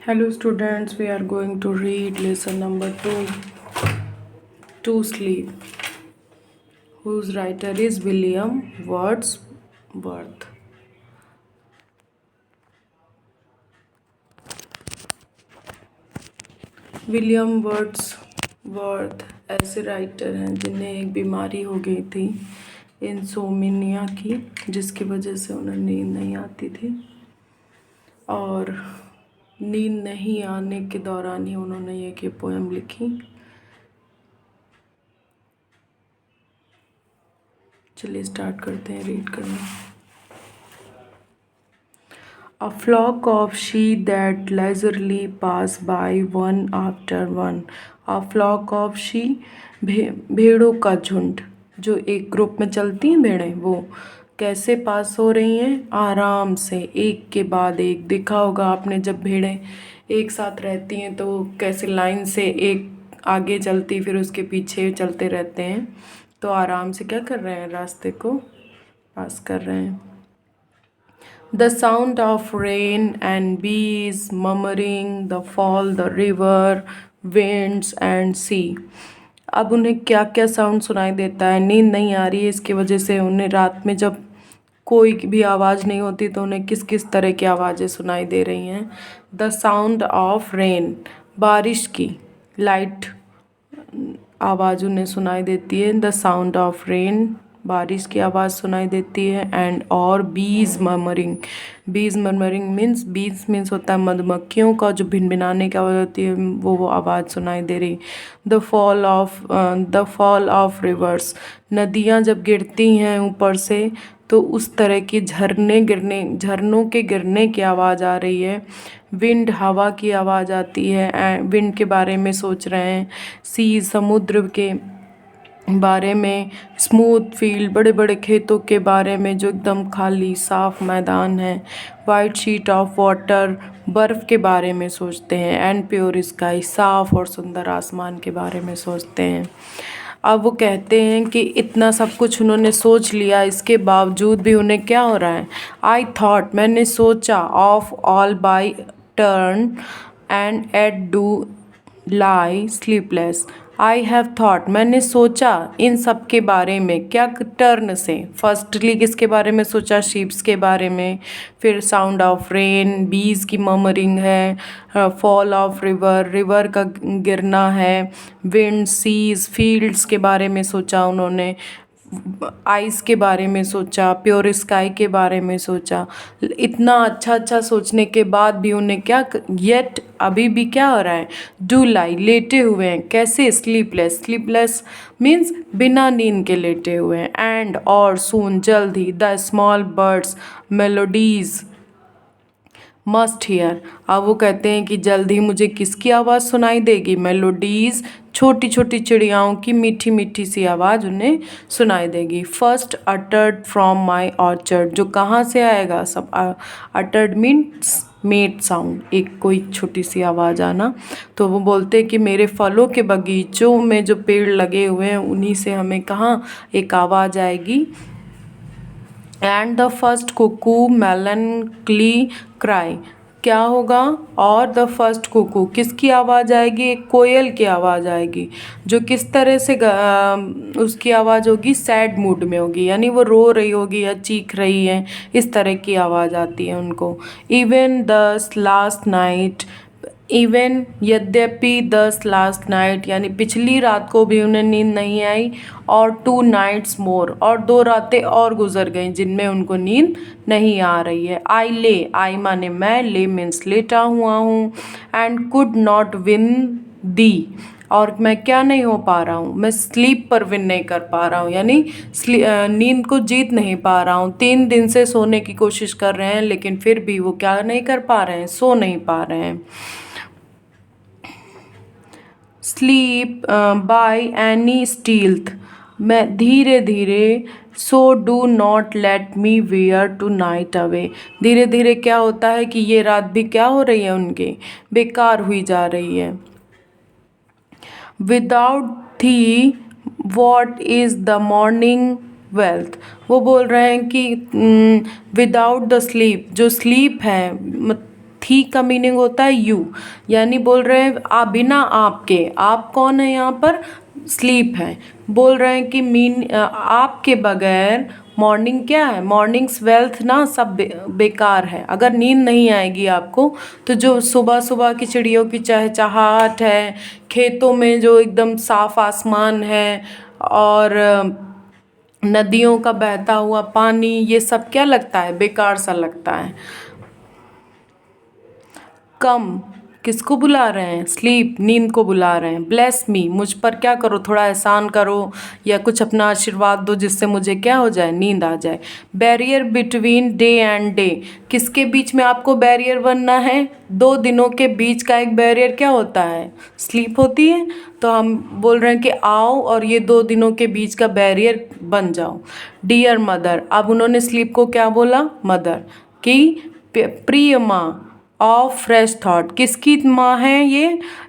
Hello students, we are going to read lesson number 2, To Sleep, whose writer is William Wordsworth. William Wordsworth ऐसे writer हैं जिन्हें एक बीमारी हो गई थी इंसोमिनिया की, जिसकी वजह से उन्हें नींद नहीं आती थी और नींद नहीं आने के दौरान ही उन्होंने ये पोएम लिखी। चलिए स्टार्ट करते हैं रीड करना। A flock of sheep that leisurely pass by one after one. A flock of sheep, भेड़ों का झुंड, जो एक ग्रुप में चलती हैं भेड़ें, वो कैसे पास हो रही हैं? आराम से, एक के बाद एक। देखा होगा आपने, जब भेड़ें एक साथ रहती हैं तो कैसे लाइन से एक आगे चलती फिर उसके पीछे चलते रहते हैं, तो आराम से क्या कर रहे हैं? रास्ते को पास कर रहे हैं। The sound of rain and bees murmuring, the fall, the river, winds and sea. अब उन्हें क्या क्या साउंड सुनाई देता है? नींद नहीं आ रही है, इसकी वजह से उन्हें रात में जब कोई भी आवाज़ नहीं होती तो उन्हें किस किस तरह की आवाज़ें सुनाई दे रही हैं? द साउंड ऑफ रेन, बारिश की लाइट आवाज़ उन्हें सुनाई देती है। द साउंड ऑफ रेन, बारिश की आवाज़ सुनाई देती है। एंड और बीज मर्मरिंग, बीज मर्मरिंग मीन्स, बीज मीन्स होता है मधुमक्खियों का जो भिनभिनाने की आवाज़ होती है, वो आवाज़ सुनाई दे रही। द फॉल ऑफ रिवर्स, नदियाँ जब गिरती हैं ऊपर से तो उस तरह की झरनों के गिरने की आवाज़ आ रही है। विंड, हवा की आवाज़ आती है, विंड के बारे में सोच रहे हैं। सी, समुद्र के बारे में। स्मूथ फील्ड, बड़े बड़े खेतों के बारे में जो एकदम खाली साफ मैदान है। वाइट शीट ऑफ वाटर, बर्फ़ के बारे में सोचते हैं। एंड प्योर स्काई, साफ और सुंदर आसमान के बारे में सोचते हैं। अब वो कहते हैं कि इतना सब कुछ उन्होंने सोच लिया, इसके बावजूद भी उन्हें क्या हो रहा है? आई थॉट, मैंने सोचा, of all by turn and at do lie sleepless. I have thought, मैंने सोचा इन सब के बारे में। क्या टर्न से? फर्स्टली किसके बारे में सोचा? शीप्स के बारे में। फिर साउंड ऑफ रेन, बीज की मर्मरिंग है। फॉल ऑफ रिवर, रिवर का गिरना है। विंड, सीज, फील्ड्स के बारे में सोचा उन्होंने। आइस के बारे में सोचा, प्योर स्काई के बारे में सोचा। इतना अच्छा अच्छा सोचने के बाद भी उन्हें क्या, येट अभी भी क्या हो रहा है? डू लाई, लेटे हुए हैं। कैसे? स्लीपलेस, स्लीपलेस मीन्स बिना नींद के लेटे हुए हैं। एंड और सून, जल्द ही। The small birds melodies must hear, अब वो कहते हैं कि जल्द ही मुझे किसकी आवाज़ सुनाई देगी? मेलोडीज़, छोटी छोटी चिड़ियाओं की मीठी मीठी सी आवाज़ उन्हें सुनाई देगी। First uttered from my orchard, जो कहाँ से आएगा? सब अटर्ड मीन्स मेड साउंड, एक कोई छोटी सी आवाज़ आना। तो वो बोलते हैं कि मेरे फलों के बगीचों में जो पेड़ लगे हुए हैं उन्हीं से हमें कहाँ एक आवाज़ आएगी। And the first cuckoo melancholy cry, क्या होगा? और द फर्स्ट कुकू, किसकी आवाज़ आएगी? एक कोयल की आवाज़ आएगी, जो किस तरह से उसकी आवाज़ होगी? सैड मूड में होगी, यानी वो रो रही होगी या चीख रही है, इस तरह की आवाज़ आती है उनको। इवन दस लास्ट नाइट, इवन यद्यपि दस लास्ट नाइट, यानी पिछली रात को भी उन्हें नींद नहीं आई। और 2 नाइट्स मोर, और 2 रातें और गुजर गईं जिनमें उनको नींद नहीं आ रही है। आई ले, आई माने मैं, ले मीन्स लेटा हुआ हूँ। And could not win the, और मैं क्या नहीं हो पा रहा हूँ? मैं स्लीप पर विन नहीं कर पा रहा हूँ, यानी नींद को जीत नहीं पा रहा हूँ। 3 दिन से सोने की कोशिश कर रहे हैं लेकिन फिर भी वो क्या नहीं कर पा रहे हैं? सो नहीं पा रहे हैं। स्लीप बाय एनी स्टील्थ, मैं धीरे धीरे। So do not let me wear tonight away, धीरे धीरे क्या होता है कि ये रात भी क्या हो रही है उनकी? बेकार हुई जा रही है। विदाउट थी what is the morning wealth, वो बोल रहे हैं कि विदाउट द स्लीप, जो स्लीप है थी का मीनिंग होता है यू, यानी बोल रहे हैं आप बिना आपके, आप कौन है यहाँ पर, स्लीप है। बोल रहे हैं कि आपके बगैर मॉर्निंग क्या है, मॉर्निंग्स वेल्थ ना सब बेकार है। अगर नींद नहीं आएगी आपको तो जो सुबह सुबह की चिड़ियों की चहचहाहट है, खेतों में जो एकदम साफ आसमान है, और नदियों का बहता हुआ पानी, ये सब क्या लगता है, बेकार सा लगता है। कम किसको बुला रहे हैं, स्लीप, नींद को बुला रहे हैं। ब्लेस मी, मुझ पर क्या करो, थोड़ा एहसान करो या कुछ अपना आशीर्वाद दो जिससे मुझे क्या हो जाए, नींद आ जाए। Barrier between day and day, किसके बीच में आपको बैरियर बनना है, दो दिनों के बीच का एक बैरियर क्या होता है, स्लीप होती है। तो हम बोल रहे हैं कि आओ और ये दो दिनों के बीच का बैरियर बन जाओ। डियर मदर, अब उन्होंने स्लीप को क्या बोला, मदर की प्रिय माँ, ऑफ फ्रेश थॉट, किसकी माँ है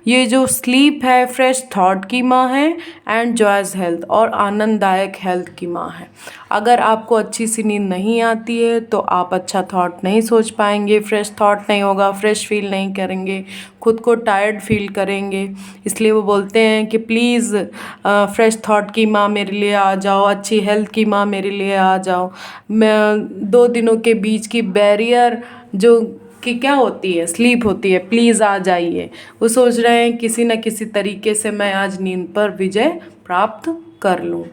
ये जो स्लीप है फ्रेश थॉट की माँ है, एंड जॉयज हेल्थ, और आनंददायक हेल्थ की माँ है। अगर आपको अच्छी सी नींद नहीं आती है तो आप अच्छा थॉट नहीं सोच पाएंगे, फ्रेश थॉट नहीं होगा, फ्रेश फील नहीं करेंगे, खुद को टायर्ड फील करेंगे। इसलिए वो बोलते हैं कि प्लीज़ फ्रेश थॉट की माँ मेरे लिए आ जाओ, अच्छी हेल्थ की माँ मेरे लिए आ जाओ। मैं दो दिनों के बीच की बैरियर जो कि क्या होती है, स्लीप होती है, प्लीज़ आ जाइए। वो सोच रहे हैं किसी न किसी तरीके से मैं आज नींद पर विजय प्राप्त कर लूँ।